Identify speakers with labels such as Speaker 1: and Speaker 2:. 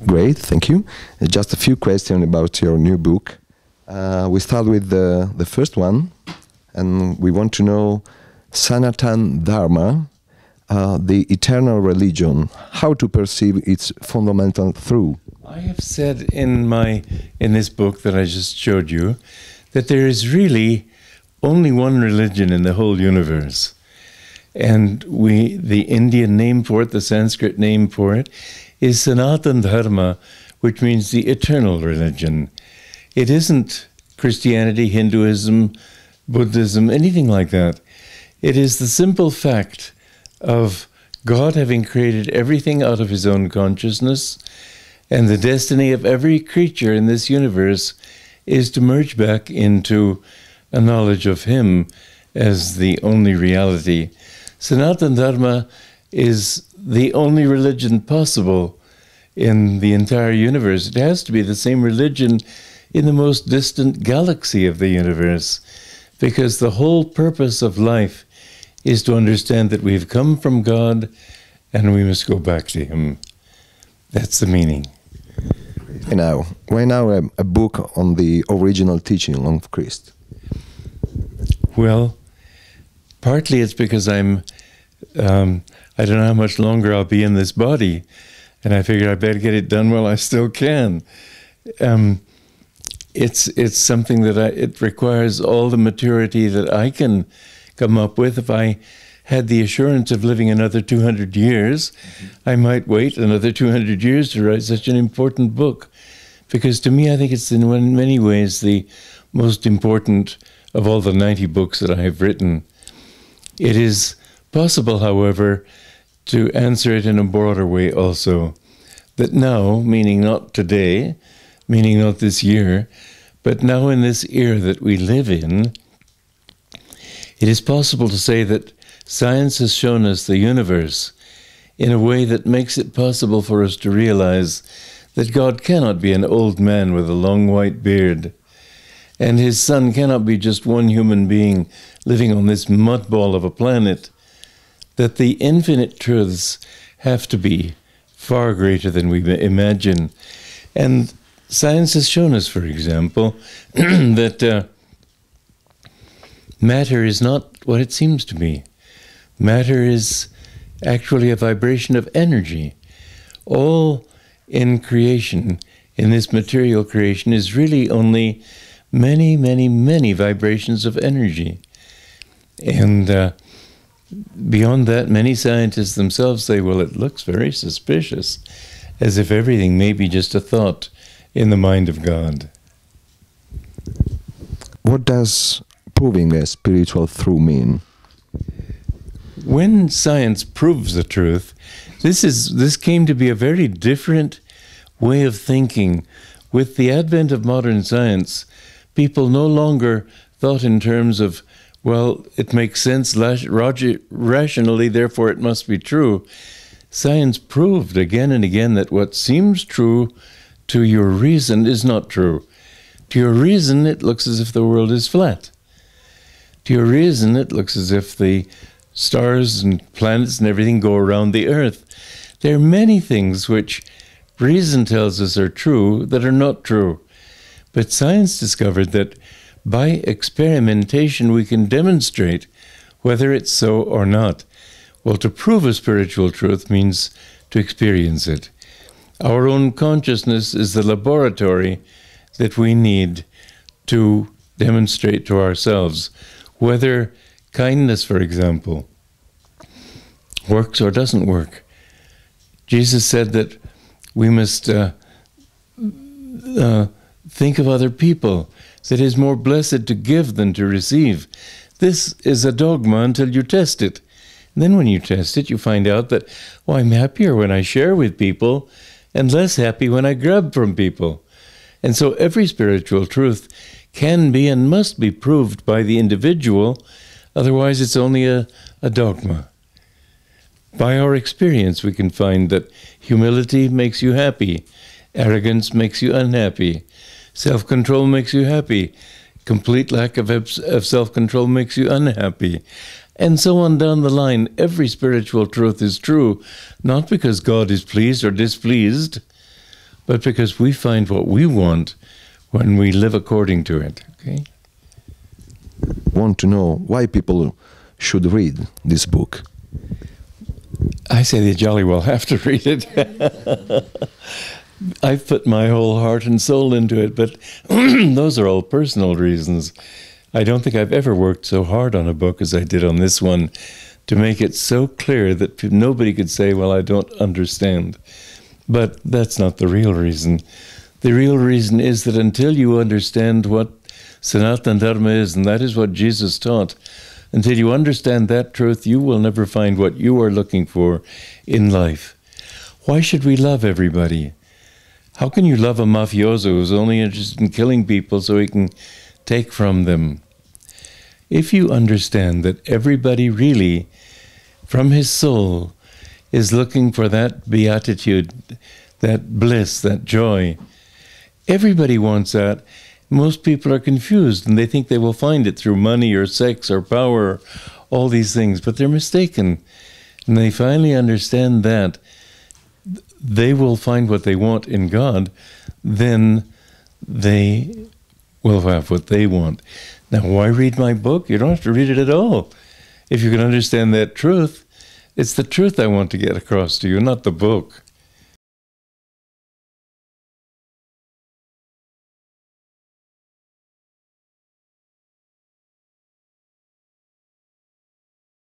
Speaker 1: Great, thank you. Just a few questions about your new book. We start with the first one, and we want to know Sanatan Dharma, the eternal religion, how to perceive its fundamental truth.
Speaker 2: I have said in this book that I just showed you that there is really only one religion in the whole universe. And the Indian name for it, the Sanskrit name for it, is Sanatan Dharma, which means the eternal religion. It isn't Christianity, Hinduism, Buddhism, anything like that. It is the simple fact of God having created everything out of his own consciousness, and the destiny of every creature in this universe is to merge back into a knowledge of him as the only reality. Sanatan Dharma is the only religion possible in the entire universe. It has to be the same religion in the most distant galaxy of the universe, because the whole purpose of life is to understand that we've come from God and we must go back to him. That's the meaning. Why now a book on the original teaching of Christ? Well, partly it's because I don't know how much longer I'll be in this body, and I figured I better get it done while I still can. It's something that it requires all the maturity that I can come up with. If I had the assurance of living another 200 years, I might wait another 200 years to write such an important book. Because to me, I think it's in many ways the most important of all the 90 books that I have written. It is possible, however, to answer it in a broader way also. That now, meaning not today, meaning not this year, but now in this era that we live in, it is possible to say that science has shown us the universe in a way that makes it possible for us to realize that God cannot be an old man with a long white beard, and his son cannot be just one human being living on this mudball of a planet, that the infinite truths have to be far greater than we imagine. And science has shown us, for example, that matter is not what it seems to be. Matter is actually a vibration of energy. All in creation, in this material creation, is really only many, many, many vibrations of energy. And beyond that, many scientists themselves say, well, it looks very suspicious, as if everything may be just a thought in the mind of God.
Speaker 1: What does proving a spiritual truth mean?
Speaker 2: When science proves the truth, this came to be a very different way of thinking. With the advent of modern science, people no longer thought in terms of, well, it makes sense rationally, therefore it must be true. Science proved again and again that what seems true to your reason is not true. To your reason, it looks as if the world is flat. To your reason, it looks as if the stars and planets and everything go around the earth. There are many things which reason tells us are true that are not true. But science discovered that by experimentation we can demonstrate whether it's so or not. Well, to prove a spiritual truth means to experience it. Our own consciousness is the laboratory that we need to demonstrate to ourselves whether kindness, for example, works or doesn't work. Jesus said that we must think of other people, that it is more blessed to give than to receive. This is a dogma until you test it. And then when you test it, you find out that, well, I'm happier when I share with people and less happy when I grab from people. And so every spiritual truth can be and must be proved by the individual, otherwise it's only a dogma. By our experience, we can find that humility makes you happy, arrogance makes you unhappy, self-control makes you happy, complete lack of self-control makes you unhappy. and so on down the line. Every spiritual truth is true, not because God is pleased or displeased, but because we find what we want when we live according to it. Okay?
Speaker 1: Want to know why people should read this book?
Speaker 2: I say they jolly well have to read it. I've put my whole heart and soul into it, but those are all personal reasons. I don't think I've ever worked so hard on a book as I did on this one, to make it so clear that nobody could say, well, I don't understand. But that's not the real reason. The real reason is that until you understand what Sanatana Dharma is, and that is what Jesus taught, until you understand that truth, you will never find what you are looking for in life. Why should we love everybody? How can you love a mafioso who's only interested in killing people so he can take from them? If you understand that everybody really, from his soul, is looking for that beatitude, that bliss, that joy, everybody wants that. Most people are confused and they think they will find it through money or sex or power, all these things, but they're mistaken. And they finally understand that they will find what they want in God, then they will have what they want. Now, why read my book? You don't have to read it at all. If you can understand that truth, it's the truth I want to get across to you, not the book.